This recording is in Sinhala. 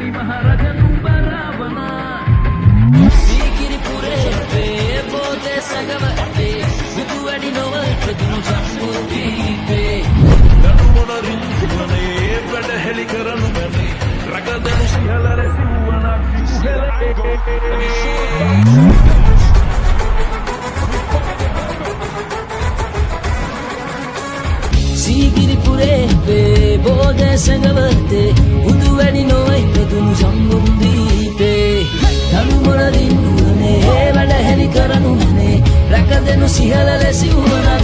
මහරජනු බරවන සීගිරිපුරේ වේ බෝධේ සගවතේ බුදු වැඩි නොව ප්‍රදුණු සම්මුතිපේ දනුමොන රින්වනේ වැඩ හෙලි කරනු මැනේ රගදනු සිහල රැසිවුවනක් සීගිරිපුරේ වේ බෝධේ සගවතේ බුදු වැඩි නොව ප්‍රදුණු සම්මුතිපේ දනුමොන රින්වනේ වැඩ හෙලි කරනු මැනේ රගදනු සිහල රැසිවුවනක්